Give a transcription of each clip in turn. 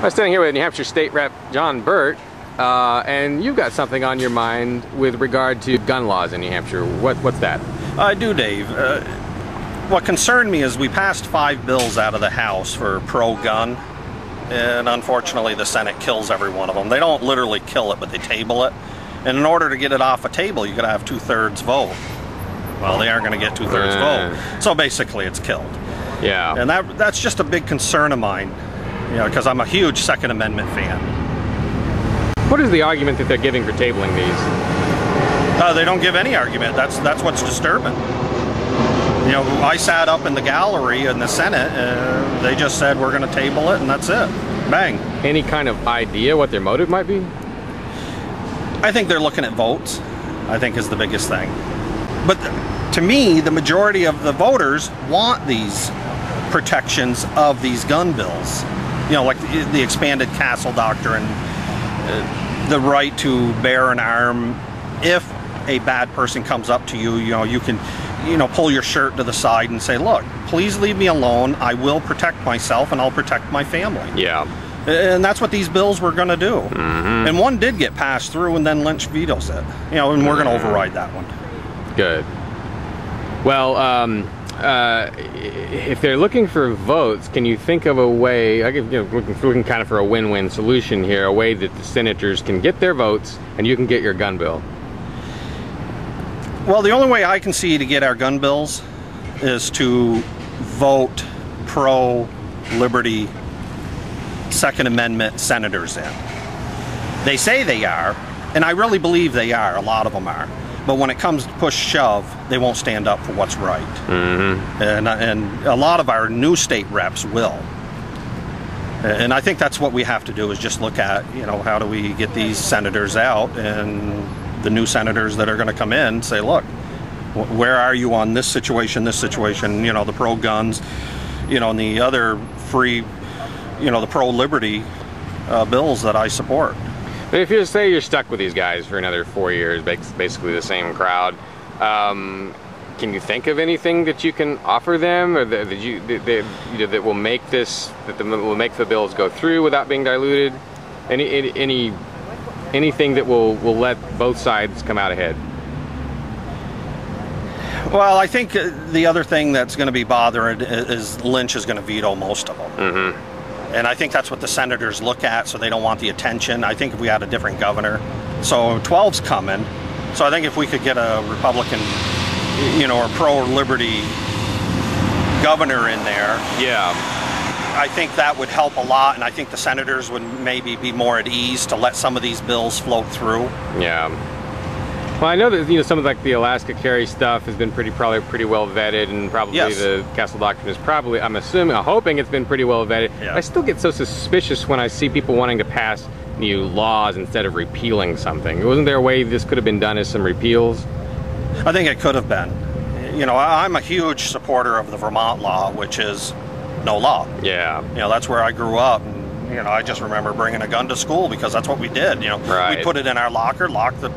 I'm standing here with New Hampshire State Rep John Burt, and you've got something on your mind with regard to gun laws in New Hampshire. What's that? I do, Dave. What concerned me is we passed 5 bills out of the House for pro-gun, and unfortunately the Senate kills every one of them. They don't literally kill it, but they table it. And in order to get it off a table, you got to have 2/3 vote. Well, they aren't going to get 2/3 vote, so basically it's killed. Yeah. And that's just a big concern of mine, you know, because I'm a huge Second Amendment fan. What is the argument that they're giving for tabling these? They don't give any argument. That's what's disturbing. You know, I sat up in the gallery in the Senate, they just said we're going to table it, and that's it. Bang. Any kind of idea what their motive might be? I think they're looking at votes, I think is the biggest thing. But to me, the majority of the voters want these protections of these gun bills. You know, like the expanded castle doctrine, the right to bear an arm. If a bad person comes up to you, you know, you can, you know, pull your shirt to the side and say, look, please leave me alone. I will protect myself and I'll protect my family. Yeah. And that's what these bills were going to do. Mm-hmm. And one did get passed through, and then Lynch vetoes it. You know, and we're going to override that one. Good. Well, if they're looking for votes, can you think of a way, we're looking kind of for a win-win solution here, a way that the senators can get their votes and you can get your gun bill? Well, the only way I can see to get our gun bills is to vote pro-liberty Second Amendment senators in. They say they are, and I really believe they are, a lot of them are. But when it comes to push shove, they won't stand up for what's right. Mm-hmm. And a lot of our new state reps will. And I think that's what we have to do, is just look at, you know, how do we get these senators out, and the new senators that are going to come in say, look, where are you on this situation, you know, the pro-guns, you know, and the other free, you know, the pro-liberty bills that I support. But if you say you're stuck with these guys for another 4 years, basically the same crowd, can you think of anything that you can offer them, or that will make will make the bills go through without being diluted? Anything that will let both sides come out ahead? Well, I think the other thing that's going to be bothering is Lynch is going to veto most of them. Mm-hmm. And I think that's what the senators look at, so they don't want the attention. I think if we had a different governor, so 12's coming. So I think if we could get a Republican, you know, or pro-liberty governor in there, yeah, I think that would help a lot. And I think the senators would maybe be more at ease to let some of these bills float through. Yeah. Well, I know that, you know, some of like the Alaska carry stuff has been probably pretty well vetted, and probably yes. The Castle Doctrine is probably, I'm hoping it's been pretty well vetted. Yeah. I still get so suspicious when I see people wanting to pass new laws instead of repealing something. Wasn't there a way this could have been done as some repeals? I think it could have been. You know, I'm a huge supporter of the Vermont law, which is no law. Yeah. You know, that's where I grew up. And, you know, I just remember bringing a gun to school because that's what we did. You know, right. We put it in our locker, locked the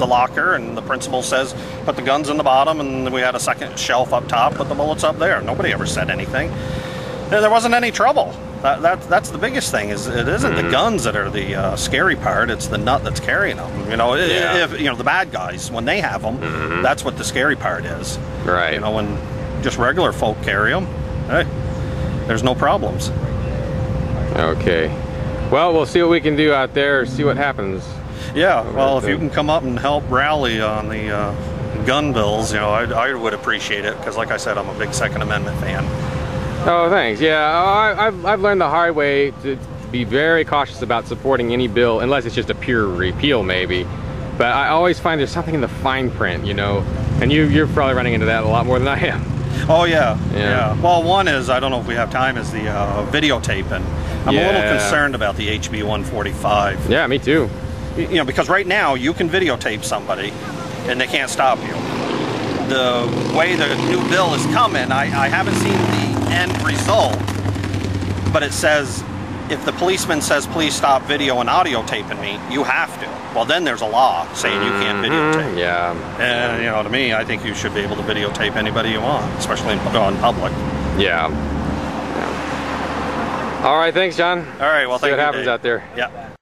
locker, and the principal says put the guns in the bottom, and we had a second shelf up top, put the bullets up there. Nobody ever said anything. There wasn't any trouble. That's the biggest thing, is it isn't the guns that are the scary part, it's the nut that's carrying them. You know, yeah. if you know, the bad guys, when they have them, that's what the scary part is. Right. You know, when just regular folk carry them, hey, there's no problems. Okay. Well, we'll see what we can do out there, see what happens. Yeah, well, if you can come up and help rally on the gun bills, you know, I would appreciate it, because like I said, I'm a big Second Amendment fan. Oh, thanks. Yeah, I've learned the hard way to be very cautious about supporting any bill, unless it's just a pure repeal, maybe. But I always find there's something in the fine print, you know, and you're probably running into that a lot more than I am. Oh, yeah. Well, one is, I don't know if we have time, is the videotaping. I'm a little concerned about the HB 145. Yeah, me too. You know, because right now you can videotape somebody and they can't stop you. The way the new bill is coming, I haven't seen the end result, but it says if the policeman says please stop video and audio taping me, you have to. Well, then there's a law saying you can't videotape. Yeah. And you know, to me, I think you should be able to videotape anybody you want, especially on public. Yeah. All right, thanks, John. All right, well, See thank what you, happens Dave. out there. Yeah.